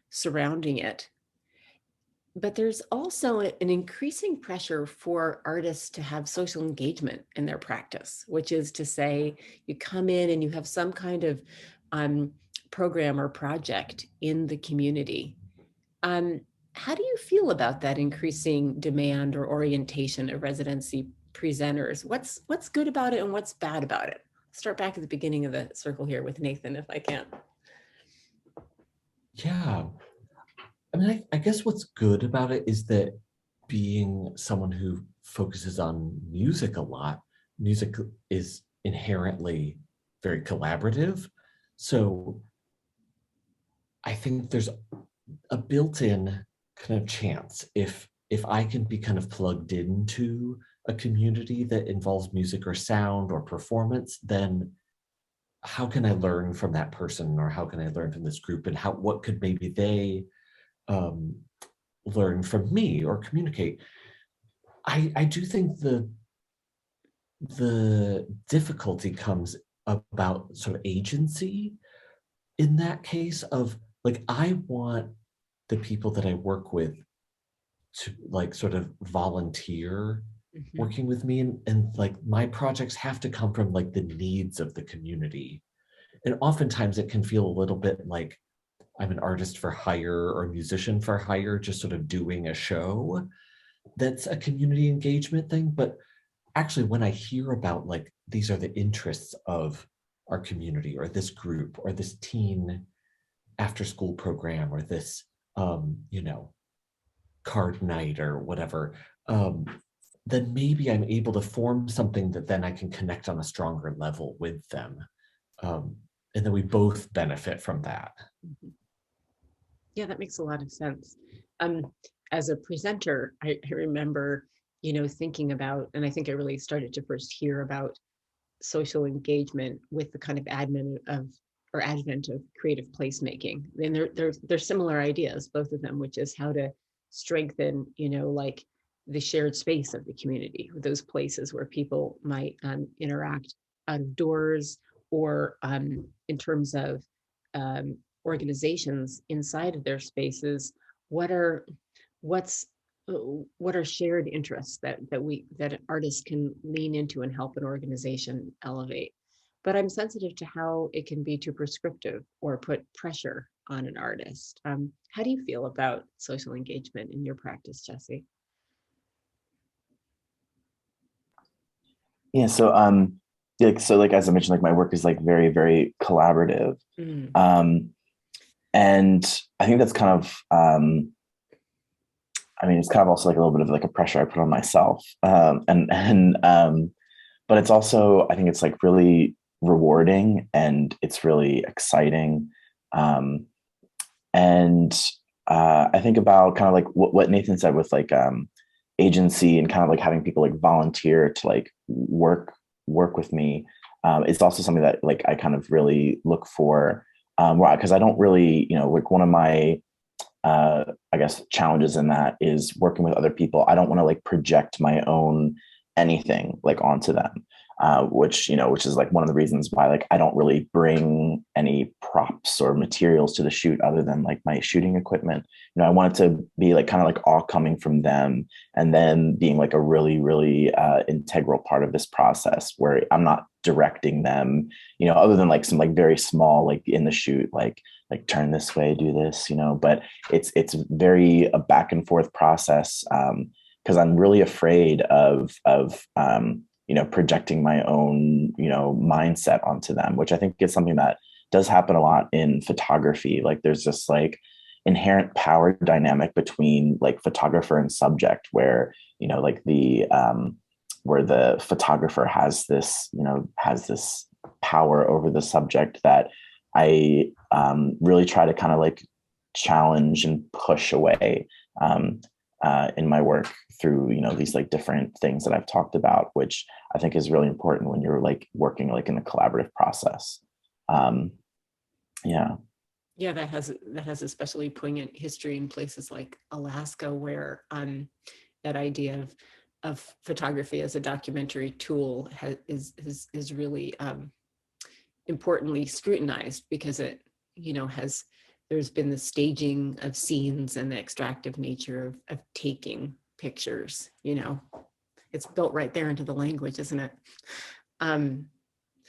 surrounding it. But there's also an increasing pressure for artists to have social engagement in their practice, which is to say you come in and you have some kind of program or project in the community. How do you feel about that increasing demand or orientation of residency presenters? What's good about it and what's bad about it? Start back at the beginning of the circle here with Nathan, if I can. Yeah. I mean, I guess what's good about it is that being someone who focuses on music a lot, music is inherently very collaborative. So I think there's a built-in kind of chance if I can be kind of plugged into a community that involves music or sound or performance, then how can I learn from that person, or how can I learn from this group, and what could maybe they learn from me or communicate? I do think the difficulty comes about sort of agency in that case of like, I want the people that I work with to like sort of volunteer working with me, and like my projects have to come from like the needs of the community. And oftentimes it can feel a little bit like I'm an artist for hire or a musician for hire, just sort of doing a show that's a community engagement thing. But actually, when I hear about like, these are the interests of our community or this group or this teen after school program or this, card night or whatever, then maybe I'm able to form something that then I can connect on a stronger level with them. And then we both benefit from that. Yeah, that makes a lot of sense. As a presenter, I remember, thinking about, and I think I really started to first hear about social engagement with the kind of advent of creative placemaking. And they're similar ideas, both of them, which is how to strengthen, like the shared space of the community, those places where people might interact outdoors, or in terms of organizations inside of their spaces. What are shared interests that artists can lean into and help an organization elevate? But I'm sensitive to how it can be too prescriptive or put pressure on an artist. How do you feel about social engagement in your practice, Jesse? Yeah, so like as I mentioned, like my work is like very, very collaborative. And I think that's kind of it's kind of also like a little bit of like a pressure I put on myself. But it's also, I think it's like really rewarding and it's really exciting. And I think about kind of like what Nathan said with like agency and kind of like having people like volunteer to like work with me. It's also something that like I kind of really look for, because I don't really, like one of my I guess challenges in that is working with other people. I don't want to like project my own anything like onto them, which is like one of the reasons why like I don't really bring any props or materials to the shoot other than like my shooting equipment. I want it to be like kind of like all coming from them, and then being like a really really integral part of this process where I'm not directing them, other than like some like very small like in the shoot like turn this way, do this, but it's very a back and forth process, because I'm really afraid of projecting my own mindset onto them, which I think is something that does happen a lot in photography. Like there's this like inherent power dynamic between like photographer and subject, where like the where the photographer has this power over the subject that I really try to kind of like challenge and push away in my work through these like different things that I've talked about, which I think is really important when you're like working like in a collaborative process. Yeah. Yeah, that has especially poignant history in places like Alaska, where that idea of photography as a documentary tool is really importantly scrutinized, because it there's been the staging of scenes and the extractive nature of taking pictures. It's built right there into the language, isn't it?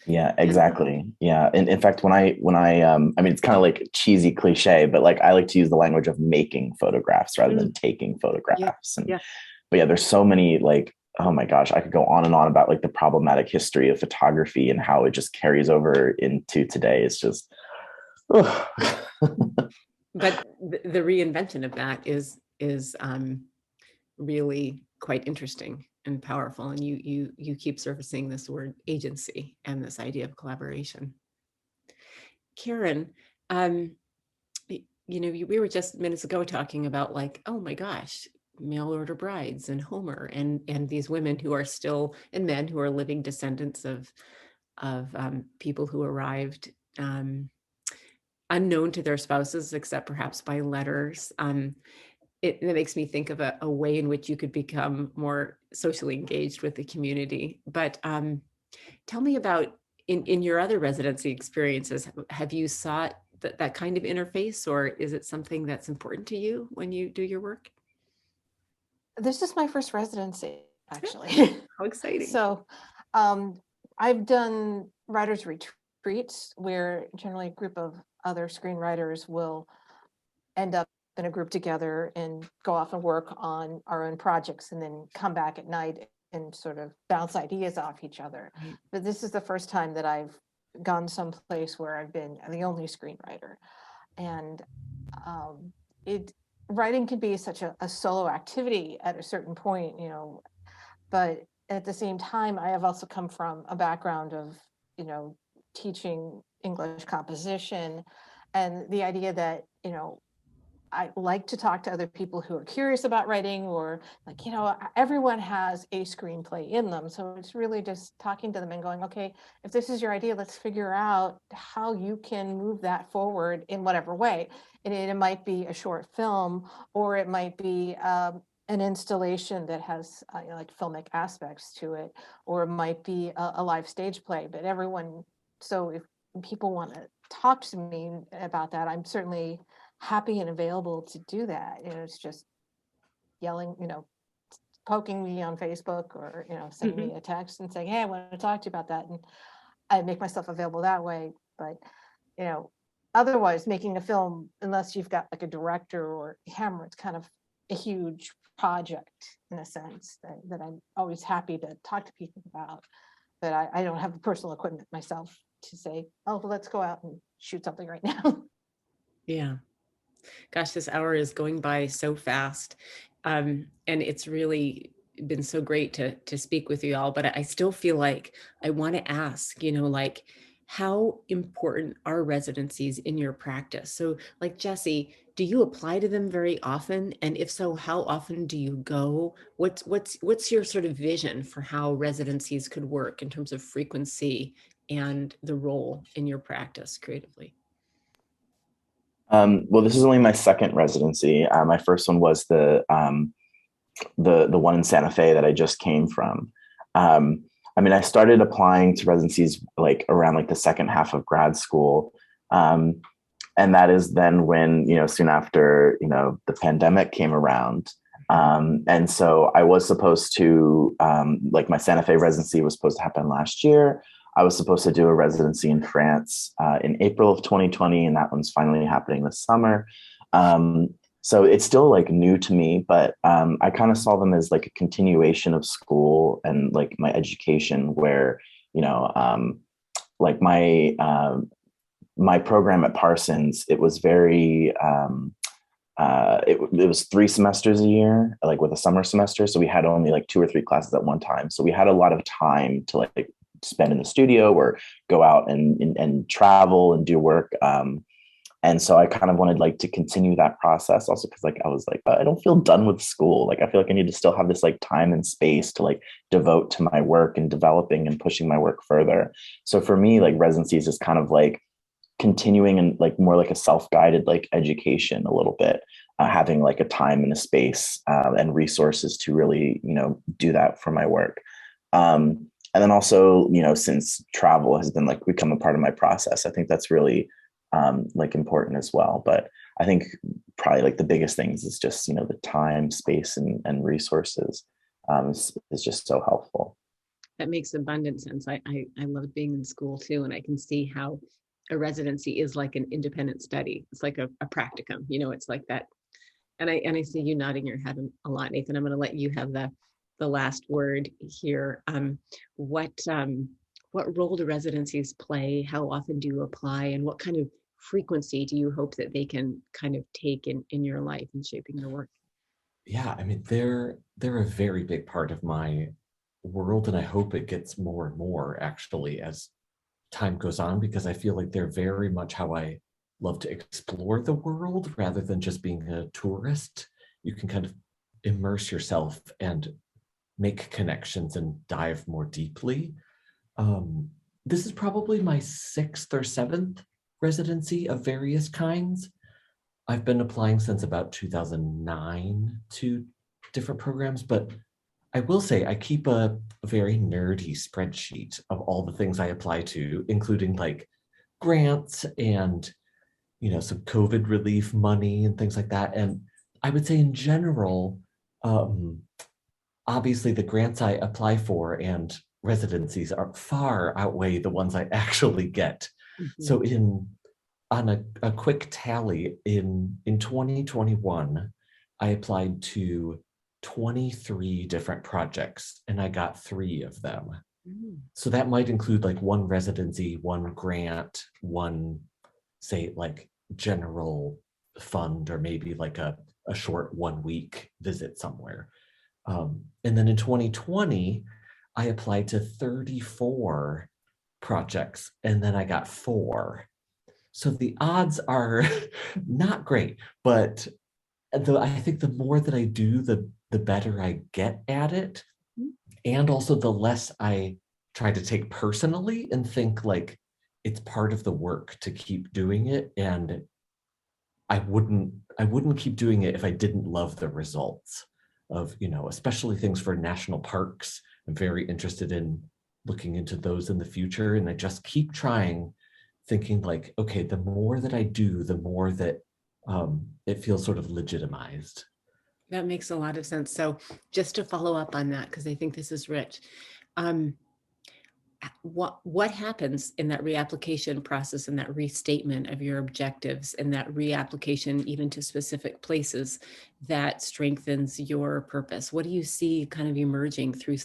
Yeah, exactly. Yeah. And in fact, when I I mean, it's kind of like cheesy cliche, but like I like to use the language of making photographs rather than taking photographs. And but yeah, there's so many like, oh my gosh, I could go on and on about like the problematic history of photography and how it just carries over into today. It's just but the reinvention of that is really quite interesting and powerful, and you keep surfacing this word agency and this idea of collaboration. Karen, we were just minutes ago talking about like, oh my gosh, mail order brides and Homer and these women who are still, and men who are living descendants of people who arrived unknown to their spouses, except perhaps by letters. It makes me think of a way in which you could become more socially engaged with the community. But tell me about in your other residency experiences, have you sought that kind of interface, or is it something that's important to you when you do your work? This is my first residency, actually. How exciting. So I've done writers' retreats where generally a group of other screenwriters will end up in a group together and go off and work on our own projects and then come back at night and sort of bounce ideas off each other. Right. But this is the first time that I've gone someplace where I've been the only screenwriter. And writing can be such a solo activity at a certain point, but at the same time, I have also come from a background of, teaching English composition, and the idea that, I like to talk to other people who are curious about writing, or like, everyone has a screenplay in them. So it's really just talking to them and going, okay, if this is your idea, let's figure out how you can move that forward in whatever way. And it might be a short film, or it might be an installation that has like filmic aspects to it, or it might be a live stage play. But everyone, so if people want to talk to me about that, I'm certainly happy and available to do that. It's just yelling, poking me on Facebook, or sending me a text and saying, hey, I want to talk to you about that, and I make myself available that way. But otherwise, making a film, unless you've got like a director or camera, it's kind of a huge project in a sense that I'm always happy to talk to people about. But I don't have the personal equipment myself to say, oh, well, let's go out and shoot something right now. Yeah. Gosh, this hour is going by so fast. And it's really been so great to speak with you all, but I still feel like I want to ask, like, how important are residencies in your practice? So like Jesse, do you apply to them very often? And if so, how often do you go? What's your sort of vision for how residencies could work in terms of frequency and the role in your practice creatively? Well, this is only my second residency. My first one was the one in Santa Fe that I just came from. I mean, I started applying to residencies like around like the second half of grad school. And that is then when, soon after, the pandemic came around. And so I was supposed to, like my Santa Fe residency was supposed to happen last year. I was supposed to do a residency in France in April of 2020, and that one's finally happening this summer. So it's still like new to me, but I kind of saw them as like a continuation of school and like my education where, like my program at Parsons, it was very, it was 3 semesters a year, like with a summer semester. So we had only like 2 or 3 classes at one time. So we had a lot of time to like spend in the studio or go out and travel and do work. And so I kind of wanted like to continue that process also because like I was like, I don't feel done with school. Like I feel like I need to still have this like time and space to like devote to my work and developing and pushing my work further. So for me, like residencies is kind of like continuing and like more like a self-guided like education a little bit, having like a time and a space and resources to really, do that for my work. And then also, since travel has been like become a part of my process, I think that's really like important as well. But I think probably like the biggest things is just, the time, space, and resources is just so helpful. That makes abundant sense. I loved being in school too, and I can see how a residency is like an independent study. It's like a practicum, it's like that. And I see you nodding your head a lot, Nathan. I'm going to let you have the last word here. What role do residencies play? How often do you apply? And what kind of frequency do you hope that they can kind of take in your life and shaping your work? Yeah, I mean, they're a very big part of my world, and I hope it gets more and more actually as time goes on, because I feel like they're very much how I love to explore the world rather than just being a tourist. You can kind of immerse yourself and make connections and dive more deeply. This is probably my 6th or 7th residency of various kinds. I've been applying since about 2009 to different programs, but I will say I keep a very nerdy spreadsheet of all the things I apply to, including like grants and, some COVID relief money and things like that. And I would say in general, obviously the grants I apply for and residencies are far outweigh the ones I actually get. Mm-hmm. So on a quick tally, in 2021, I applied to 23 different projects and I got 3 of them. Mm. So that might include like 1 residency, 1 grant, 1, say like general fund, or maybe like a short 1-week visit somewhere. And then in 2020, I applied to 34 projects and then I got 4. So the odds are not great, but I think the more that I do, the better I get at it. And also the less I try to take personally and think like it's part of the work to keep doing it. And I wouldn't keep doing it if I didn't love the results of, especially things for national parks. I'm very interested in looking into those in the future. And I just keep trying, thinking like, okay, the more that I do, the more that it feels sort of legitimized. That makes a lot of sense. So just to follow up on that, because I think this is rich. What happens in that reapplication process and that restatement of your objectives and that reapplication even to specific places that strengthens your purpose? What do you see kind of emerging through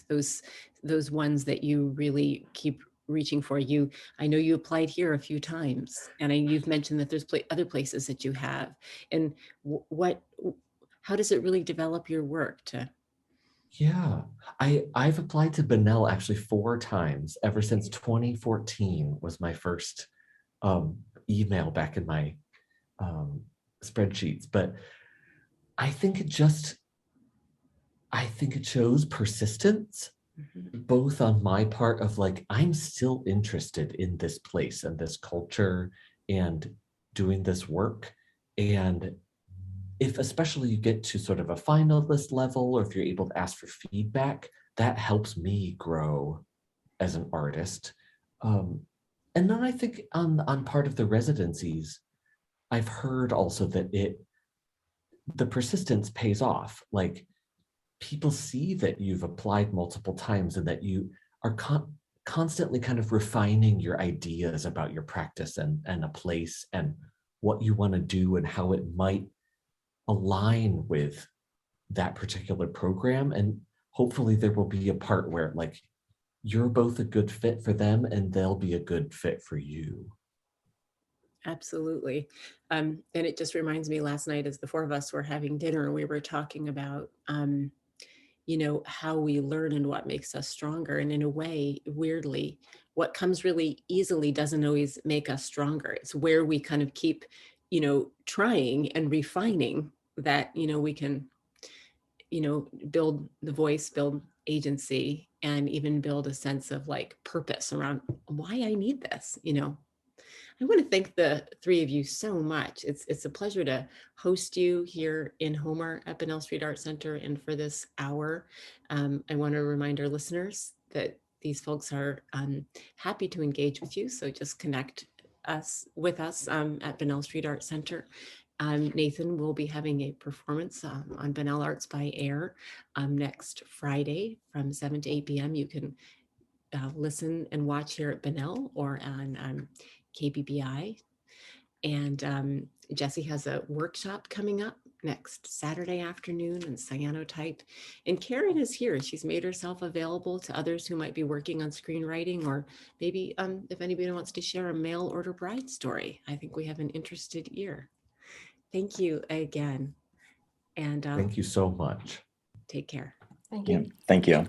those ones that you really keep reaching for? I know you applied here a few times, and you've mentioned that there's other places that you have. And how does it really develop your work to Yeah, I've applied to Bunnell actually 4 times ever since 2014 was my first email back in my spreadsheets. But I think it shows persistence, both on my part of like, I'm still interested in this place and this culture and doing this work. And if especially you get to sort of a finalist level, or if you're able to ask for feedback, that helps me grow as an artist. And then I think on part of the residencies, I've heard also that the persistence pays off. Like, people see that you've applied multiple times and that you are constantly kind of refining your ideas about your practice and a place and what you want to do and how it might align with that particular program. And hopefully there will be a part where like you're both a good fit for them and they'll be a good fit for you. Absolutely. And it just reminds me, last night as the four of us were having dinner, we were talking about, how we learn and what makes us stronger. And in a way, weirdly, what comes really easily doesn't always make us stronger. It's where we kind of keep, trying and refining that, we can, build the voice, build agency, and even build a sense of like purpose around why I need this. I want to thank the three of you so much. It's a pleasure to host you here in Homer at Bunnell Street Art Center. And for this hour, I want to remind our listeners that these folks are happy to engage with you. So just connect with us at Bunnell Street Art Center. Nathan will be having a performance on Bunnell Arts by Air next Friday from 7 to 8 p.m. You can listen and watch here at Bunnell or on KBBI. And Jesse has a workshop coming up next Saturday afternoon in cyanotype. And Karen is here. She's made herself available to others who might be working on screenwriting, or maybe if anybody wants to share a mail order bride story. I think we have an interested ear. Thank you again. And Thank you so much. take care. Thank Yeah, you. thank you.